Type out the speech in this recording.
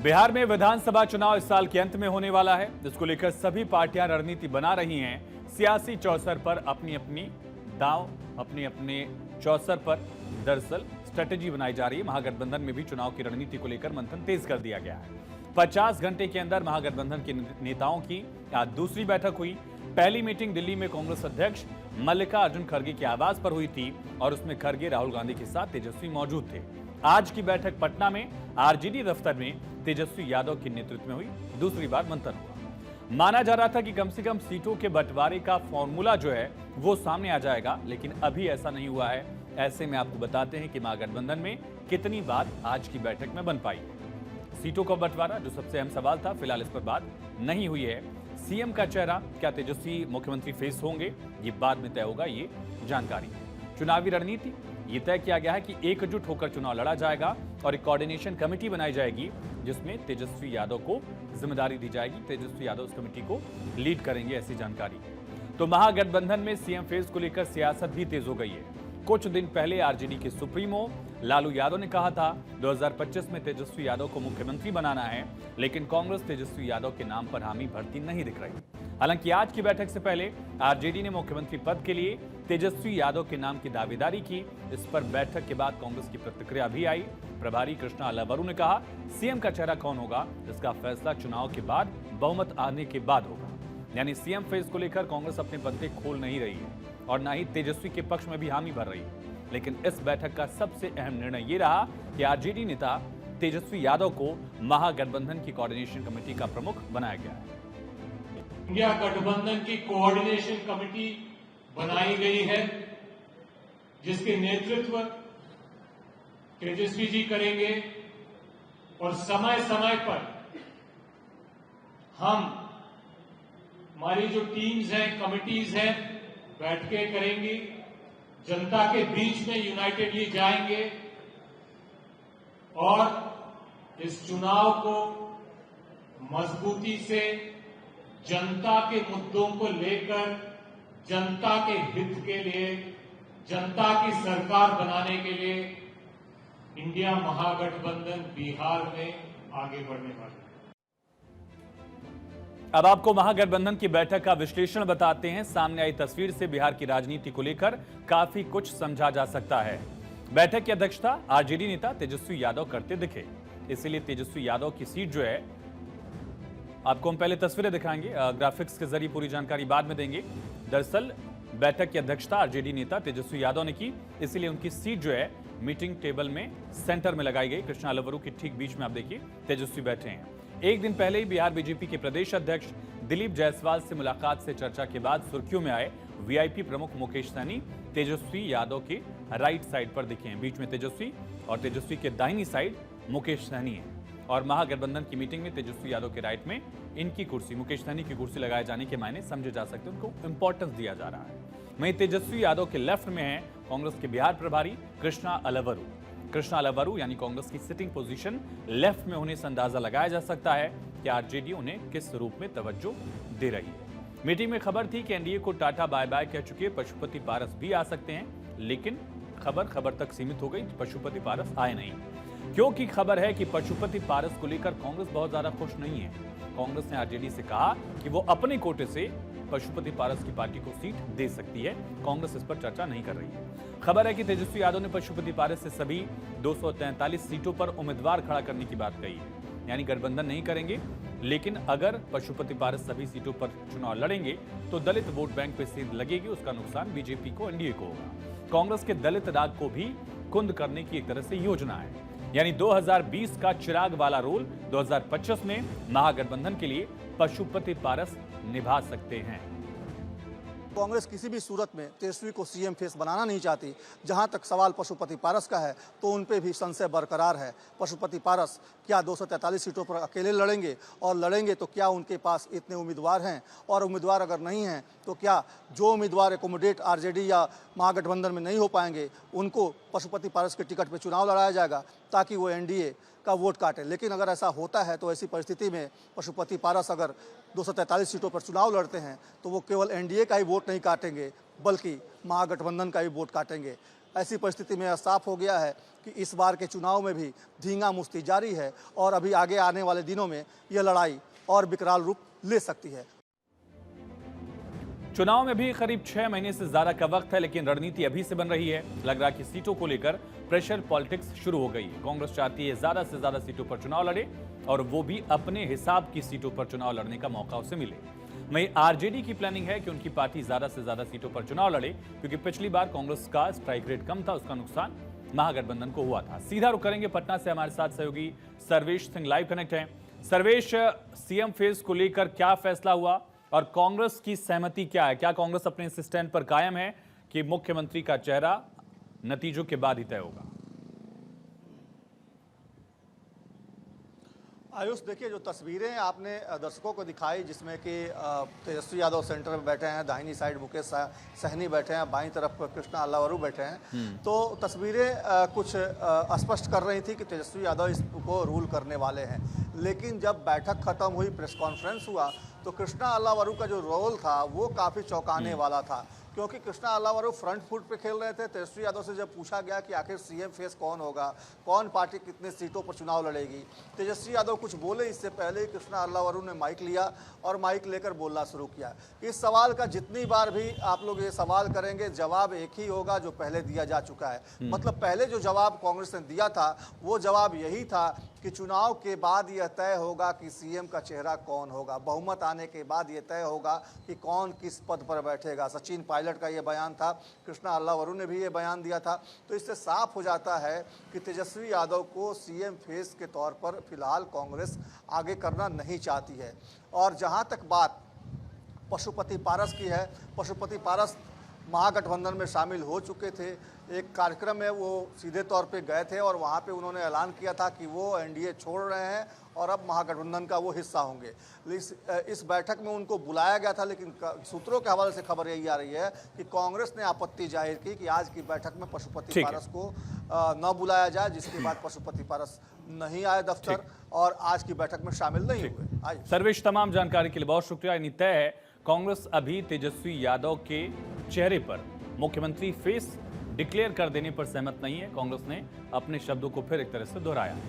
बिहार में विधानसभा चुनाव इस साल के अंत में होने वाला है, जिसको लेकर सभी पार्टियां रणनीति बना रही हैं। सियासी चौसर पर अपनी अपने चौसर पर दरअसल स्ट्रेटेजी बनाई जा रही है। महागठबंधन में भी चुनाव की रणनीति को लेकर मंथन तेज कर दिया गया है। 50 घंटे के अंदर महागठबंधन के नेताओं की आज दूसरी बैठक हुई। पहली मीटिंग दिल्ली में कांग्रेस अध्यक्ष मल्लिकार्जुन खड़गे के आवास पर हुई थी और उसमें खड़गे राहुल गांधी के साथ तेजस्वी मौजूद थे। आज की बैठक पटना में आरजेडी दफ्तर में तेजस्वी यादव के नेतृत्व में हुई। दूसरी बार मंथन हुआ। माना जा रहा था कि कम से कम सीटों के बंटवारे का फॉर्मूला जो है वो सामने आ जाएगा, लेकिन अभी ऐसा नहीं हुआ है। ऐसे में आपको बताते हैं कि महागठबंधन में कितनी बात आज की बैठक में बन पाई। सीटों का बंटवारा जो सबसे अहम सवाल था, फिलहाल इस पर बात नहीं हुई है। सीएम का चेहरा क्या तेजस्वी मुख्यमंत्री फेस होंगे, ये बाद में तय होगा, ये जानकारी। चुनावी रणनीति ये तय किया गया है कि एकजुट होकर चुनाव लड़ा जाएगा और एक कोऑर्डिनेशन कमेटी बनाई जाएगी जिसमें तेजस्वी यादव को जिम्मेदारी दी जाएगी। तेजस्वी यादव उस कमेटी को लीड करेंगे, ऐसी जानकारी। तो महागठबंधन में सीएम फेस को लेकर सियासत भी तेज हो गई है। कुछ दिन पहले आरजेडी के सुप्रीमो लालू यादव ने कहा था 2025 में तेजस्वी यादव को मुख्यमंत्री बनाना है, लेकिन कांग्रेस तेजस्वी यादव के नाम पर हामी भरती नहीं दिख रही। हालांकि आज की बैठक से पहले आरजेडी ने मुख्यमंत्री पद के लिए तेजस्वी यादव के नाम की दावेदारी की। इस पर बैठक के बाद कांग्रेस की प्रतिक्रिया भी आई। प्रभारी कृष्णा अलवरू ने कहा, सीएम का चेहरा कौन होगा इसका फैसला चुनाव के बाद बहुमत आने के बाद होगा। यानी सीएम फेस को लेकर कांग्रेस अपने पत्ते खोल नहीं रही है और ना ही तेजस्वी के पक्ष में भी हामी भर रही है। लेकिन इस बैठक का सबसे अहम निर्णय ये रहा कि आरजेडी नेता तेजस्वी यादव को महागठबंधन की कोऑर्डिनेशन कमेटी का प्रमुख बनाया गया है। इंडिया गठबंधन की कोऑर्डिनेशन कमेटी बनाई गई है, जिसके नेतृत्व तेजस्वी जी करेंगे और समय समय पर हमारी जो टीम्स हैं, कमिटीज हैं, बैठकें करेंगी, जनता के बीच में यूनाइटेडली जाएंगे और इस चुनाव को मजबूती से जनता के मुद्दों को लेकर, जनता के हित के लिए, जनता की सरकार बनाने के लिए इंडिया महागठबंधन बिहार में आगे बढ़ने वाला है। अब आपको महागठबंधन की बैठक का विश्लेषण बताते हैं। सामने आई तस्वीर से बिहार की राजनीति को लेकर काफी कुछ समझा जा सकता है। बैठक की अध्यक्षता आरजेडी नेता तेजस्वी यादव करते दिखे, इसीलिए तेजस्वी यादव की सीट जो है, आपको हम पहले तस्वीरें दिखाएंगे, ग्राफिक्स के जरिए पूरी जानकारी बाद में देंगे। दरअसल बैठक की अध्यक्षता आरजेडी नेता तेजस्वी यादव ने की, इसीलिए उनकी सीट जो है मीटिंग टेबल में सेंटर में लगाई गई। कृष्णा अलवरू के ठीक बीच में आप देखिए तेजस्वी बैठे हैं। एक दिन पहले ही बिहार बीजेपी के प्रदेश अध्यक्ष दिलीप जायसवाल से मुलाकात से चर्चा के बाद सुर्खियों में आए वीआईपी प्रमुख मुकेश सहनी तेजस्वी यादव के राइट साइड पर दिखे हैं। बीच में तेजस्वी और तेजस्वी के दाहिनी साइड मुकेश सहनी है और महागठबंधन की मीटिंग में तेजस्वी यादव के राइट में इनकी कुर्सी, मुकेश सहनी की कुर्सी लगाए जाने के मायने समझे जा सकते हैं, उनको इंपॉर्टेंस दिया जा रहा है। वहीं तेजस्वी यादव के लेफ्ट में है कांग्रेस के बिहार प्रभारी कृष्णा अलवरू यानी कांग्रेस की सिटिंग पोजीशन लेफ्ट में होने से अंदाजा लगाया जा सकता है कि आरजेडी उन्हें किस रूप में तवज्जो दे रही है। मीटिंग में खबर थी कि एनडीए को टाटा बाय बाय कह चुके पशुपति पारस भी आ सकते हैं, लेकिन खबर तक सीमित हो गई। पशुपति पारस आए नहीं, क्योंकि खबर है कि पशुपति पारस को लेकर कांग्रेस बहुत ज्यादा खुश नहीं है। कांग्रेस ने आरजेडी से कहा कि वो अपने कोटे से पशुपति पारस की पार्टी को सीट दे सकती है। कांग्रेस इस पर चर्चा नहीं कर रही है। खबर है कि तेजस्वी यादव ने पशुपति पारस से सभी 243 सीटों पर उम्मीदवार खड़ा करने की बात कही है, यानी गठबंधन नहीं करेंगे। लेकिन अगर पशुपति पारस सभी सीटों पर चुनाव लड़ेंगे तो दलित वोट बैंक पे सेंध लगेगी, उसका नुकसान बीजेपी को, एनडीए को होगा। कांग्रेस के दलित राग को भी कुंद करने की एक तरह से योजना है, यानी 2020 का चिराग वाला रोल 2025 में महागठबंधन के लिए पशुपति पारस निभा सकते हैं। कांग्रेस किसी भी सूरत में तेजस्वी को सीएम फेस बनाना नहीं चाहती। जहां तक सवाल पशुपति पारस का है तो उन पे भी संशय बरकरार है। पशुपति पारस क्या 243 सीटों पर अकेले लड़ेंगे, और लड़ेंगे तो क्या उनके पास इतने उम्मीदवार हैं, और उम्मीदवार अगर नहीं हैं तो क्या जो उम्मीदवार एकोमोडेट आरजेडी या महागठबंधन में नहीं हो पाएंगे उनको पशुपति पारस के टिकट पर चुनाव लड़ाया जाएगा ताकि वो एनडीए का वोट काटे। लेकिन अगर ऐसा होता है तो ऐसी परिस्थिति में पशुपति पारस अगर 243 सीटों पर चुनाव लड़ते हैं तो वो केवल एनडीए का ही वोट नहीं काटेंगे बल्कि महागठबंधन का भी वोट काटेंगे। ऐसी परिस्थिति में यह साफ हो गया है कि इस बार के चुनाव में भी धींगा मुश्ती जारी है और अभी आगे आने वाले दिनों में यह लड़ाई और विकराल रूप ले सकती है। चुनाव में भी करीब 6 महीने से ज्यादा का वक्त है, लेकिन रणनीति अभी से बन रही है। लग रहा है कि सीटों को लेकर प्रेशर पॉलिटिक्स शुरू हो गई है। कांग्रेस चाहती है ज्यादा से ज्यादा सीटों पर चुनाव लड़े और वो भी अपने हिसाब की सीटों पर चुनाव लड़ने का मौका उसे मिले। वहीं आरजेडी की प्लानिंग है कि उनकी पार्टी ज्यादा से ज्यादा सीटों पर चुनाव लड़े, क्योंकि पिछली बार कांग्रेस का स्ट्राइक रेट कम था, उसका नुकसान महागठबंधन को हुआ था। सीधा रुख करेंगे पटना से, हमारे साथ सहयोगी सर्वेश सिंह लाइव कनेक्ट हैं। सर्वेश, सीएम फेज को लेकर क्या फैसला हुआ और कांग्रेस की सहमति क्या है? क्या कांग्रेस अपने इस स्टैंड पर कायम है कि मुख्यमंत्री का चेहरा नतीजों के बाद ही तय होगा? आयुष, देखिए जो तस्वीरें आपने दर्शकों को दिखाई, जिसमें कि तेजस्वी यादव सेंटर में बैठे हैं, दाहिनी साइड मुकेश सहनी बैठे हैं, बाईं तरफ कृष्णा अल्लावरू बैठे हैं, तो तस्वीरें कुछ स्पष्ट कर रही थी कि तेजस्वी यादव इसको रूल करने वाले हैं। लेकिन जब बैठक खत्म हुई, प्रेस कॉन्फ्रेंस हुआ, तो कृष्णा अल्लावरू का जो रोल था वो काफ़ी चौंकाने वाला था, क्योंकि कृष्णा अल्लावरू फ्रंट फुट पे खेल रहे थे। तेजस्वी यादव से जब पूछा गया कि आखिर सीएम फेस कौन होगा, कौन पार्टी कितने सीटों पर चुनाव लड़ेगी, तेजस्वी यादव कुछ बोले इससे पहले ही कृष्णा अल्लावरू ने माइक लिया और माइक लेकर बोलना शुरू किया। इस सवाल का जितनी बार भी आप लोग ये सवाल करेंगे, जवाब एक ही होगा जो पहले दिया जा चुका है। मतलब पहले जो जवाब कांग्रेस ने दिया था वो जवाब यही था कि चुनाव के बाद यह तय होगा कि सीएम का चेहरा कौन होगा, बहुमत आने के बाद यह तय होगा कि कौन किस पद पर बैठेगा। सचिन पायलट का यह बयान था, कृष्णा अल्लावरू ने भी ये बयान दिया था। तो इससे साफ हो जाता है कि तेजस्वी यादव को सीएम फेस के तौर पर फिलहाल कांग्रेस आगे करना नहीं चाहती है। और जहां तक बात पशुपति पारस की है, पशुपति पारस महागठबंधन में शामिल हो चुके थे। एक कार्यक्रम में वो सीधे तौर पे गए थे और वहाँ पे उन्होंने ऐलान किया था कि वो एनडीए छोड़ रहे हैं और अब महागठबंधन का वो हिस्सा होंगे। इस बैठक में उनको बुलाया गया था, लेकिन सूत्रों के हवाले से खबर यही आ रही है कि कांग्रेस ने आपत्ति जाहिर की कि आज की बैठक में पशुपति पारस को न बुलाया जाए, जिसके बाद पशुपति पारस नहीं आए दफ्तर और आज की बैठक में शामिल नहीं हुए। सर्वेश, तमाम जानकारी के लिए बहुत शुक्रिया। यानी तय है, कांग्रेस अभी तेजस्वी यादव के चेहरे पर मुख्यमंत्री फेस डिक्लेयर कर देने पर सहमत नहीं है। कांग्रेस ने अपने शब्दों को फिर एक तरह से दोहराया है।